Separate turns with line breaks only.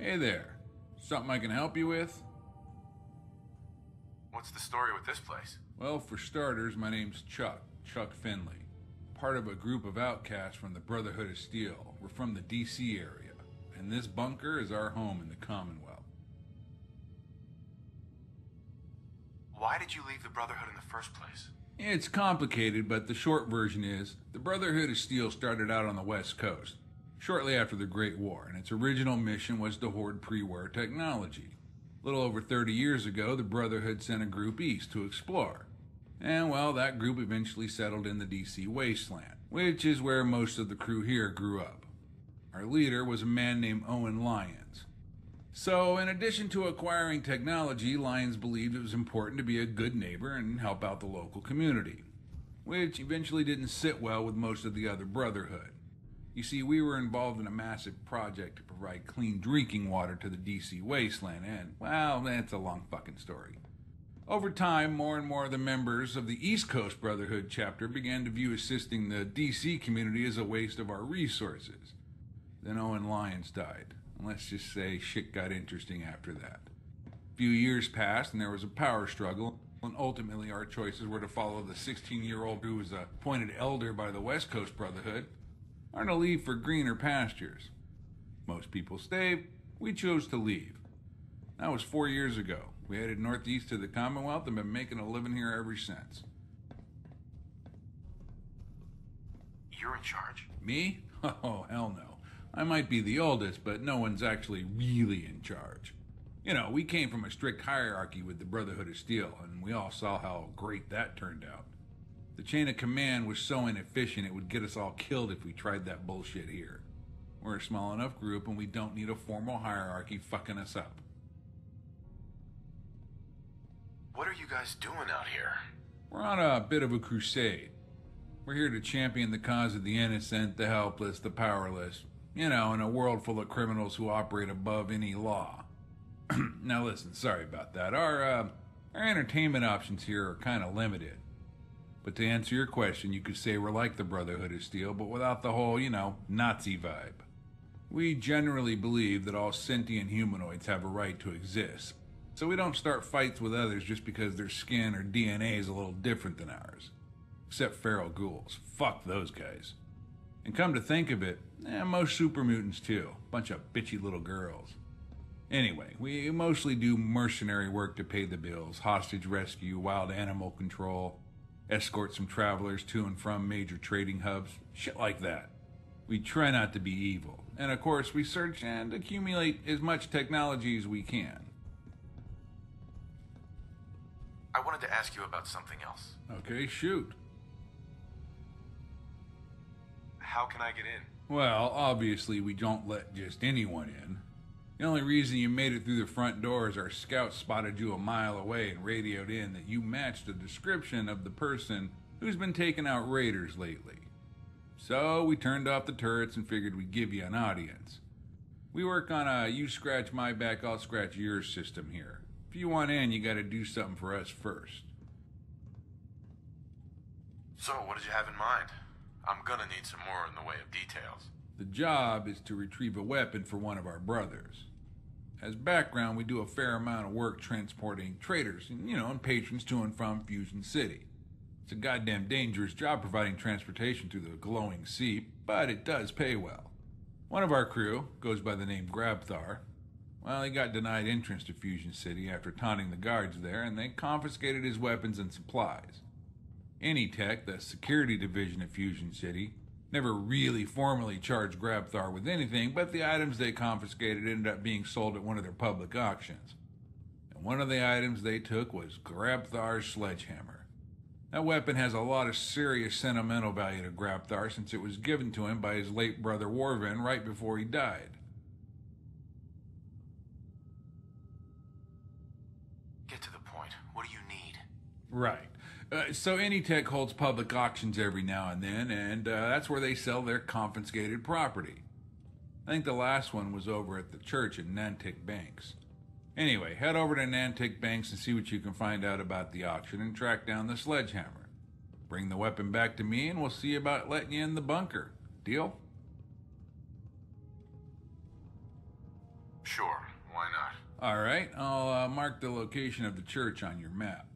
Hey there. Something I can help you with?
What's the story with this place?
Well, for starters, my name's Chuck Finley. Part of a group of outcasts from the Brotherhood of Steel. We're from the DC area, and this bunker is our home in the Commonwealth.
Why did you leave the Brotherhood in the first place?
It's complicated, but the short version is, the Brotherhood of Steel started out on the West Coast, shortly after the Great War, and its original mission was to hoard pre-war technology. A little over 30 years ago, the Brotherhood sent a group east to explore. And, well, that group eventually settled in the DC wasteland, which is where most of the crew here grew up. Our leader was a man named Owen Lyons. So, in addition to acquiring technology, Lyons believed it was important to be a good neighbor and help out the local community, which eventually didn't sit well with most of the other Brotherhood. You see, we were involved in a massive project to provide clean drinking water to the DC wasteland, and, well, that's a long fucking story. Over time, more and more of the members of the East Coast Brotherhood chapter began to view assisting the DC community as a waste of our resources. Then Owen Lyons died. And let's just say shit got interesting after that. A few years passed and there was a power struggle, and ultimately our choices were to follow the 16-year-old who was appointed elder by the West Coast Brotherhood, or to leave for greener pastures. Most people stayed. We chose to leave. That was 4 years ago. We headed northeast to the Commonwealth and been making a living here ever since.
You're in charge?
Me? Oh, hell no. I might be the oldest, but no one's actually really in charge. You know, we came from a strict hierarchy with the Brotherhood of Steel, and we all saw how great that turned out. The chain of command was so inefficient it would get us all killed if we tried that bullshit here. We're a small enough group and we don't need a formal hierarchy fucking us up.
What are you guys doing out here?
We're on a bit of a crusade. We're here to champion the cause of the innocent, the helpless, the powerless. You know, in a world full of criminals who operate above any law. Now listen, sorry about that. Our entertainment options here are kind of limited. But to answer your question, you could say we're like the Brotherhood of Steel, but without the whole, Nazi vibe. We generally believe that all sentient humanoids have a right to exist. So we don't start fights with others just because their skin or DNA is a little different than ours. Except feral ghouls. Fuck those guys. And come to think of it, most super mutants too. Bunch of bitchy little girls. Anyway, we mostly do mercenary work to pay the bills, hostage rescue, wild animal control, escort some travelers to and from major trading hubs, shit like that. We try not to be evil. And of course, we search and accumulate as much technology as we can.
I wanted to ask you about something else.
Okay, shoot.
How can I get in?
Well, obviously we don't let just anyone in. The only reason you made it through the front door is our scouts spotted you a mile away and radioed in that you matched the description of the person who's been taking out raiders lately. So we turned off the turrets and figured we'd give you an audience. We work on a you scratch my back, I'll scratch yours system here. If you want in, you gotta do something for us first.
So, what did you have in mind? I'm gonna need some more in the way of details.
The job is to retrieve a weapon for one of our brothers. As background, we do a fair amount of work transporting traders and patrons to and from Fusion City. It's a goddamn dangerous job providing transportation through the glowing sea, but it does pay well. One of our crew goes by the name Grabthar. Well, he got denied entrance to Fusion City after taunting the guards there, and they confiscated his weapons and supplies. Anytech, the security division of Fusion City, never really formally charged Grabthar with anything, but the items they confiscated ended up being sold at one of their public auctions. And one of the items they took was Grabthar's sledgehammer. That weapon has a lot of serious sentimental value to Grabthar since it was given to him by his late brother Warvin right before he died.
Get to the point. What do you need?
Right. So Anytech holds public auctions every now and then, and that's where they sell their confiscated property. I think the last one was over at the church in Nantic Banks. Anyway, head over to Nantic Banks and see what you can find out about the auction and track down the sledgehammer. Bring the weapon back to me and we'll see about letting you in the bunker. Deal?
Sure, why not?
All right, I'll mark the location of the church on your map.